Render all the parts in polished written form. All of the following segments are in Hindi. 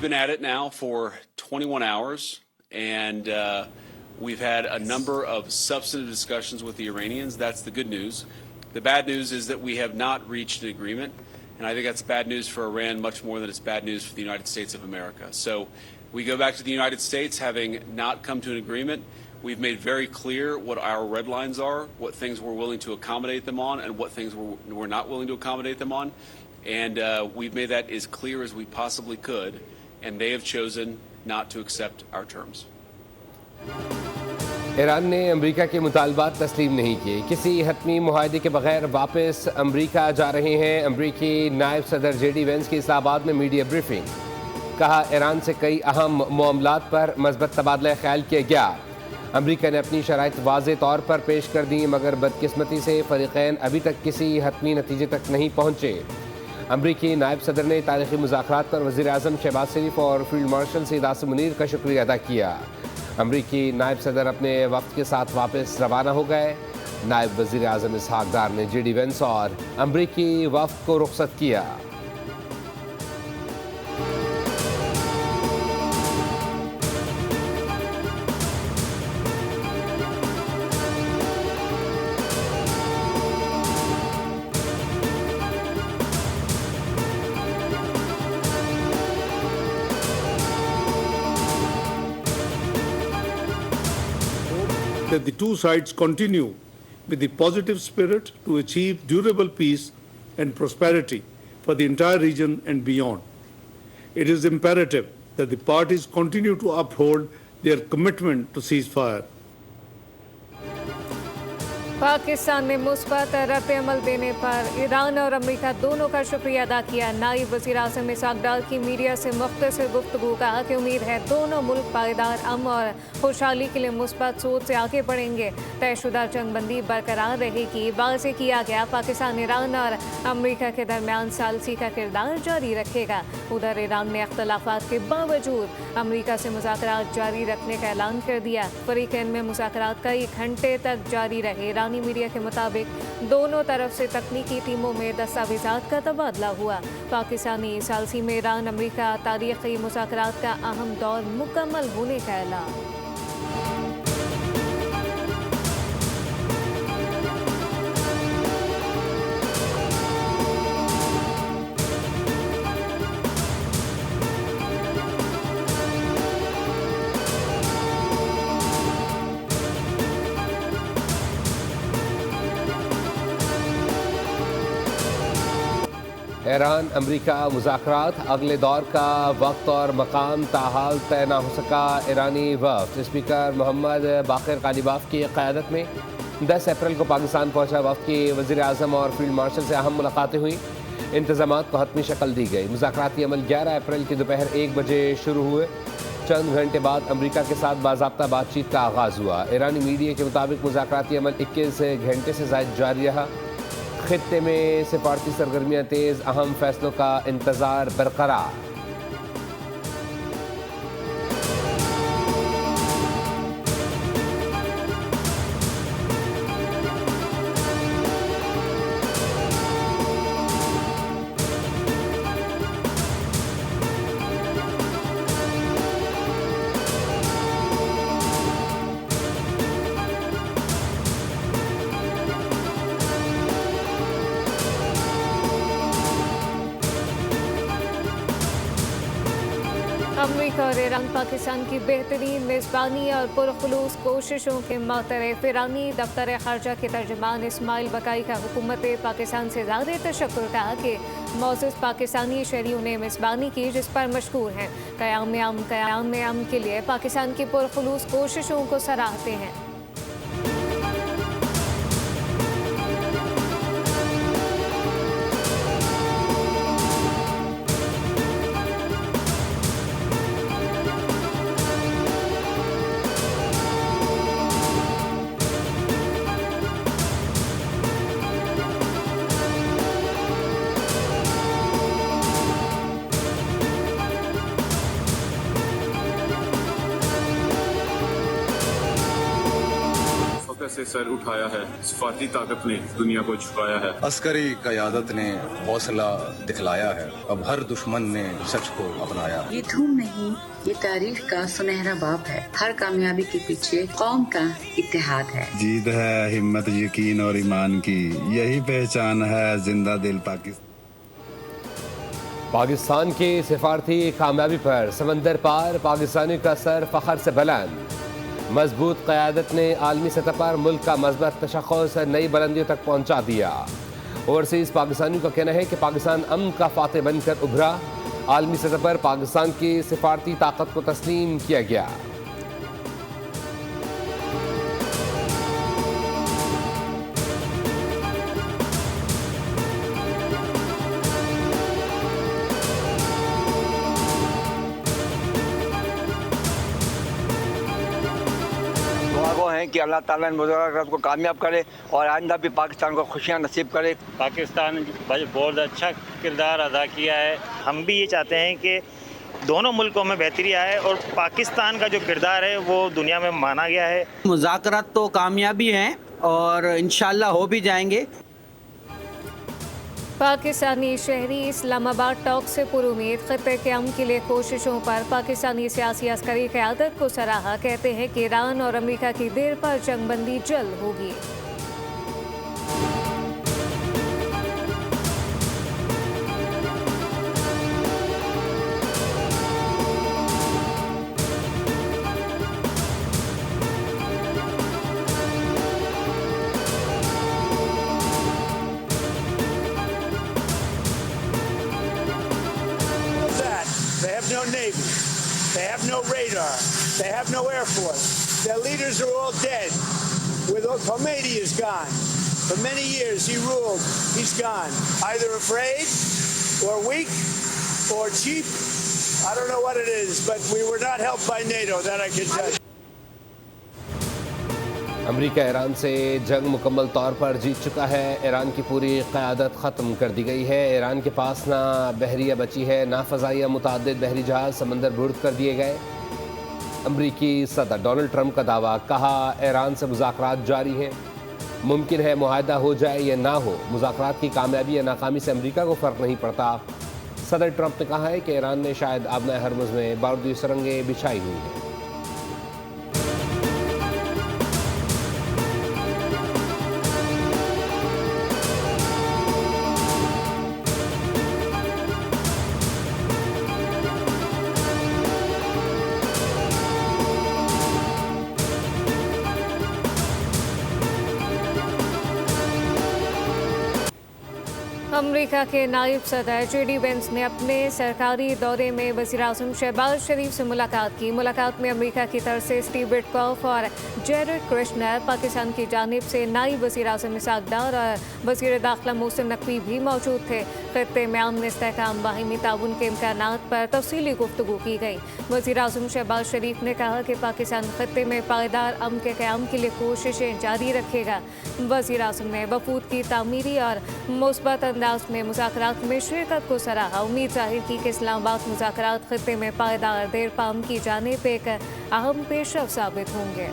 been at it now for 21 hours, and we've had a number of substantive discussions with the Iranians. That's the good news. The bad news is that we have not reached an agreement, and I think that's bad news for Iran much more than it's bad news for the United States of America. So we go back to the United States having not come to an agreement. We've made very clear what our red lines are, what things we're willing to accommodate them on, and what things we're not willing to accommodate them on. And we've made that as clear as we possibly could, and they have chosen not to accept our terms. Iran ने अमेरिका के मुतालबात तस्लीम नहीं किए। किसी हतमी मुआहदे के बगैर वापस अमेरिका जा रहे हैं। अमेरिकी नायब सदर जेडी वेंस की इस्लामाबाद में मीडिया ब्रीफिंग। कहा ईरान से कई अहम मामलात पर मज़बूत तबादला ख्याल किया गया। अमेरिका ने अपनी शराइत वाज़े तौर पर पेश कर दी, मगर बदकिस्मती से फ़रीक़ैन अभी तक किसी हतमी नतीजे तक नहीं पहुँचे। अमरीकी नायब सदर ने तारीख़ी मुज़ाकरात पर वज़ीर आज़म शहबाज शरीफ और फील्ड मार्शल सईद आसिम मुनीर का शुक्रिया अदा किया। अमरीकी नायब सदर अपने वक्त के साथ वापस रवाना हो गए। नायब वज़ीर आज़म इसहाक़ डार ने जेडी वेंस और अमरीकी वफ़द को रुख़सत किया। that the two sides continue with the positive spirit to achieve durable peace and prosperity for the entire region and beyond. It is imperative that the parties continue to uphold their commitment to ceasefire. Pakistan ने मुस्बत रद्द-ए-अमल देने पर ईरान और अमेरिका दोनों का शुक्रिया अदा किया। नायब वज़ीर आज़म इसहाक़ डार की मीडिया से मुख्तसर गुफ्तगू कहा कि उम्मीद है दोनों मुल्क पायदार अमन और खुशहाली के लिए मुस्बत सोच से आगे बढ़ेंगे। तयशुदा जंगबंदी बरकरार रहेगी। वाज़ेह किया गया पाकिस्तान ईरान और अमेरिका के दरमियान सालसी का किरदार जारी रखेगा। उधर ईरान ने अख्तलाफात के बावजूद अमेरिका से मुज़ाकरात जारी रखने का ऐलान कर दिया। फ़रीक़ैन में मुज़ाकरात कई घंटे तक जारी रहे। ईरानी मीडिया के मुताबिक दोनों तरफ से तकनीकी टीमों में दस्तावेज़ात का तबादला हुआ। पाकिस्तानी सालसी में ईरान अमेरिका तारीख़ी मुज़ाकरात का अहम दौर मुकम्मल होने का ऐलान। ईरान अमेरिका मुज़ाकरात अगले दौर का वक्त और मकाम ताहाल तय न हो सका। ईरानी वफ़द स्पीकर मोहम्मद बाक़िर ग़ालिबाफ की क़यादत में 10 अप्रैल को पाकिस्तान पहुँचा। वफ़द की वज़ीर आज़म और फील्ड मार्शल से अहम मुलाकातें हुई। इंतज़ामात को हतमी शक्ल दी गई। मुज़ाकराती अमल 11 अप्रैल की दोपहर 1 बजे शुरू हुए। चंद घंटे बाद अमेरिका के साथ बाज़ाब्ता बातचीत का आगाज़ हुआ। ईरानी मीडिया के मुताबिक मुज़ाकराती अमल 21 घंटे से ज़ायद जारी रहा। खित्ते में सिफारती सरगर्मियाँ तेज़, अहम फैसलों का इंतज़ार बरकरार। अमेरिका और ईरान पाकिस्तान की बेहतरीन मेज़बानी और पुरखुलूस कोशिशों के मुतरफ़। ईरानी दफ्तर ख़ारजा के तर्जुमान इस्माइल बकाई का हुकूमत पाकिस्तान से ज़्यादा तशक्कुर कहा कि मौजूद पाकिस्तानी शहरियों ने मेज़बानी की जिस पर मशकूर हैं। क़याम अमन के लिए पाकिस्तान की पुरखुलूस कोशिशों को सराहते हैं। से सर उठाया है, सफारती ताकत ने दुनिया को झुकाया है। अस्करी क़यादत ने हौसला दिखलाया है, अब हर दुश्मन ने सच को अपनाया। ये धूम नहीं, ये तारीख का सुनहरा बाब है। हर कामयाबी के पीछे कौम का इत्तेहाद है। जीत है हिम्मत, यकीन और ईमान की, यही पहचान है जिंदा दिल पाकिस्तान। पाकिस्तान की सिफारती कामयाबी पर समंदर पार पाकिस्तानी का सर फखर से बुलंद। मजबूत क़यादत ने आलमी सतह पर मुल्क का मज़बूत तशख़्ख़ुस नई बुलंदियों तक पहुँचा दिया। ओवरसीज़ पाकिस्तानियों का कहना है कि पाकिस्तान अमन का फातह बनकर उभरा। आलमी सतह पर पाकिस्तान की सिफारती ताकत को तस्लीम किया गया। कि अल्लाह ताला इन मुज़ाकरात को कामयाब करे और आइंदा भी पाकिस्तान को खुशियाँ नसीब करे। पाकिस्तान बहुत अच्छा किरदार अदा किया है। हम भी ये चाहते हैं कि दोनों मुल्कों में बेहतरी आए और पाकिस्तान का जो किरदार है वो दुनिया में माना गया है। मुज़ाकरात तो कामयाबी हैं और इंशाल्लाह हो भी जाएंगे। पाकिस्तानी शहरी इस्लामाबाद टॉक से पुरुमीद खत्ते के अमन के लिए कोशिशों पर पाकिस्तानी सियासी अस्करी क़यादत को सराहा। कहते हैं कि ईरान और अमेरिका की देर पर जंगबंदी जल्द होगी। They have no navy. They have no radar. They have no air force. Their leaders are all dead. Khomeini is gone. For many years he ruled. He's gone. Either afraid or weak or cheap. I don't know what it is, but we were not helped by NATO, that I can tell you. America Iran से जंग मुकम्मल तौर पर जीत चुका है। ईरान की पूरी क़यादत ख़त्म कर दी गई है। ईरान के पास ना बहरिया बची है ना फ़ज़ाइया। मुतअद्दिद बहरी जहाज़ समंदर बुर्द कर दिए गए। अमरीकी सदर डोनाल्ड ट्रंप का दावा, कहा ईरान से मुज़ाकरात जारी हैं। मुमकिन है मुआहदा हो जाए या ना हो, मुज़ाकरात की कामयाबी या नाकामी से अमरीका को फ़र्क नहीं पड़ता। सदर ट्रंप ने कहा है कि ईरान ने शायद आबना हरमुज़ में बारूदी सुरंगें बिछाई हुई हैं। अमेरिका के नायब सदर JD वेंस ने अपने सरकारी दौरे में वज़ीर-ए-आज़म शहबाज शरीफ से मुलाकात की। मुलाकात में अमेरिका की तरफ से स्टीव विटकॉफ और जेरेड कुश्नर, पाकिस्तान की जानिब से नायब वज़ीर-ए-आज़म इसहाक़ डार और वज़ीर दाखिला मोहसिन नकवी भी मौजूद थे। खत्ते में अमन, इस्तेहकाम, बाहिमी ताउन के इम्कानात पर तफसीली गुफ्तगू की गई। वज़ीर-ए-आज़म शहबाज शरीफ ने कहा कि पाकिस्तान खत्ते में पायदार अमन के क़याम के लिए कोशिशें जारी रखेगा। वज़ीर-ए-आज़म ने वफूद की तामीरी और मुस्बत अंदाज में मुज़ाकरात में शिरकत को सराहा। उम्मीद जाहिर की कि इस्लामाबाद मुज़ाकरात खत्ते में पायदार देर पाम की जानिब एक अहम पेशरफ साबित होंगे।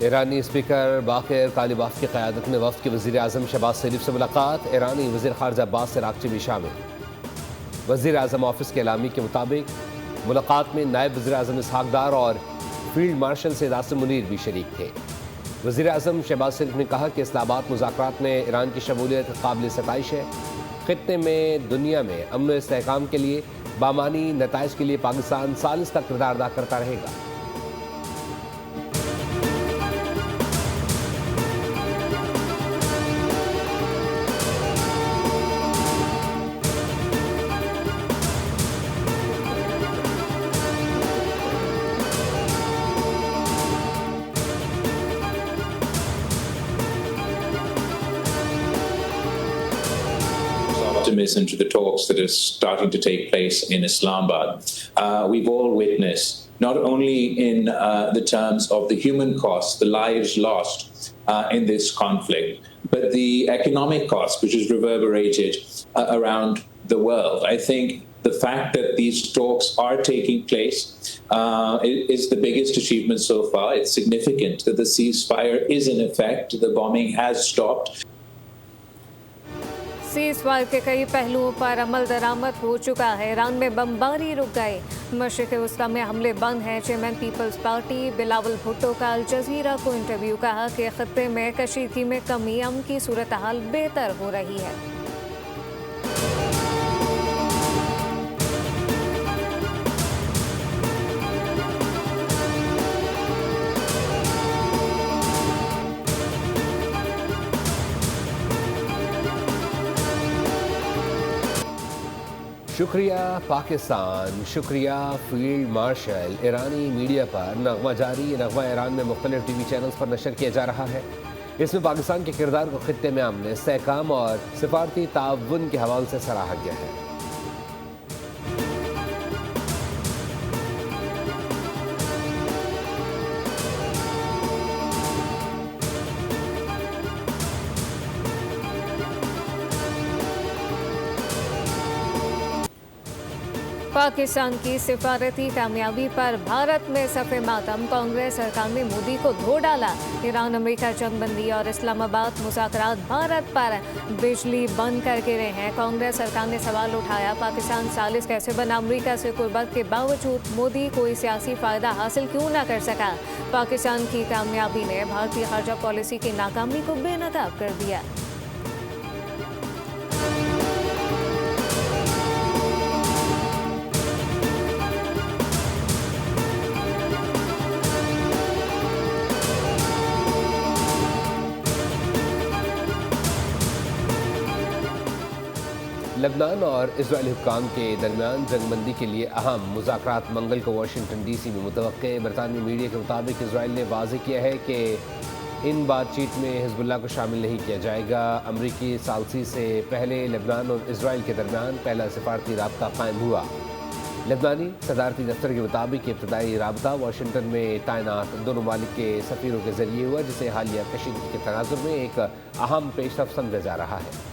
ईरानी स्पीकर बाक़िर कालिबाफ की क़यादत में वफ़द के वज़ीर आज़म शहबाज शरीफ से मुलाकात। ईरानी वज़ीर ख़ारिजा अब्बास अराग़ची भी शामिल। वज़ीर आज़म ऑफिस के एलामी के मुताबिक मुलाकात में नायब वज़ीर आज़म इसहाक़ डार और फील्ड मार्शल सैयद आसिम मुनीर भी शरीक थे। वज़ीर आज़म शहबाज शरीफ ने कहा कि इस्लामाबाद मुज़ाकरात में ईरान की शमूलियत काबिल सताइश है। ख़ित्ते में दुनिया में अमन व इस्तेहकाम के लिए बामानी नताइज के लिए पाकिस्तान सालिस का किरदार अदा करता रहेगा। Optimism to the talks that are starting to take place in Islamabad. We've all witnessed not only in the terms of the human cost, the lives lost in this conflict, but the economic cost, which is reverberated around the world. I think the fact that these talks are taking place is the biggest achievement so far. It's significant that the ceasefire is in effect. The bombing has stopped. Ceasefire के कई पहलुओं पर अमल दरामद हो चुका है। ईरान में बमबारी रुक गए, मशरिक़ वस्ता में हमले बंद हैं। चेयरमैन पीपल्स पार्टी बिलावल भुट्टो का अल जज़ीरा को इंटरव्यू, कहा कि ख़त्ते में कशीदगी में कमी, अमन की सूरत हाल बेहतर हो रही है। शुक्रिया पाकिस्तान, शुक्रिया फील्ड मार्शल। ईरानी मीडिया पर नगमा जारी। नगमा ईरान में मुख्तलिफ टीवी चैनल्स पर नशर किया जा रहा है। इसमें पाकिस्तान के किरदार को खित्ते में अमन, इस्तेहकाम और सिफारती ताउन के हवाले से सराहा गया है। पाकिस्तान की सिफारती कामयाबी पर भारत में सफ़े मातम, कांग्रेस सरकार ने मोदी को धो डाला। ईरान अमेरिका जंगबंदी और इस्लामाबाद मुज़ाकरात भारत पर बिजली बंद कर गिरे हैं। कांग्रेस सरकार ने सवाल उठाया, पाकिस्तान सालिस कैसे बना? अमेरिका से कुर्बत के बावजूद मोदी कोई सियासी फ़ायदा हासिल क्यों ना कर सका? पाकिस्तान की कामयाबी ने भारतीय ख़ारजा पॉलिसी की नाकामी को बेनकाब कर दिया। लेबनान और इजरायली हुक्काम के दरमियान जंगबंदी के लिए अहम मुज़ाकरात मंगल को वाशिंगटन डीसी में मुतवक्के। बरतानवी मीडिया के मुताबिक इजरायल ने वाज़ेह किया है कि इन बातचीत में हिजबुल्लाह को शामिल नहीं किया जाएगा। अमरीकी सालसी से पहले लेबनान और इजरायल के दरमियान पहला सिफारती राब्ता कायम हुआ। लेबनानी सदारती दफ्तर के मुताबिक इब्तदाई राब्ता वाशिंगटन में तैनात दोनों ममालिक के सफ़ीरों के जरिए हुआ, जिसे हालिया कशीदगी के तनाजुर में एक अहम पेशरफ समझा जा रहा है।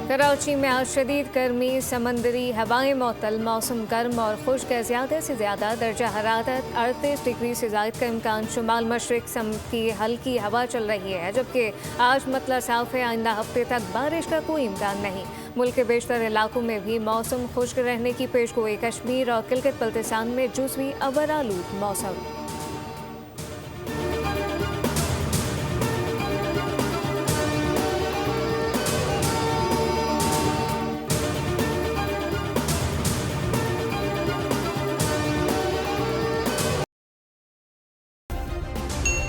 कराची में आज शदीद गर्मी, समंदरी हवाएं मअतल, मौसम गर्म और खुश्क है। ज़्यादा से ज़्यादा दर्जा हरारत 38 डिग्री से ज़ायद का इम्कान। शुमाल मशरिक समेत की हल्की हवा चल रही है, जबकि आज मतला साफ है। आइंदा हफ्ते तक बारिश का कोई इम्कान नहीं। मुल्क के बेशतर इलाकों में भी मौसम खुश्क रहने की पेशगोई। कश्मीर और किलगित बल्तिस्तान में जुज़वी अबर आलूद मौसम।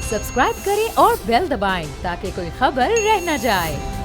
सब्सक्राइब करें और बेल दबाएं ताकि कोई खबर रह न जाए।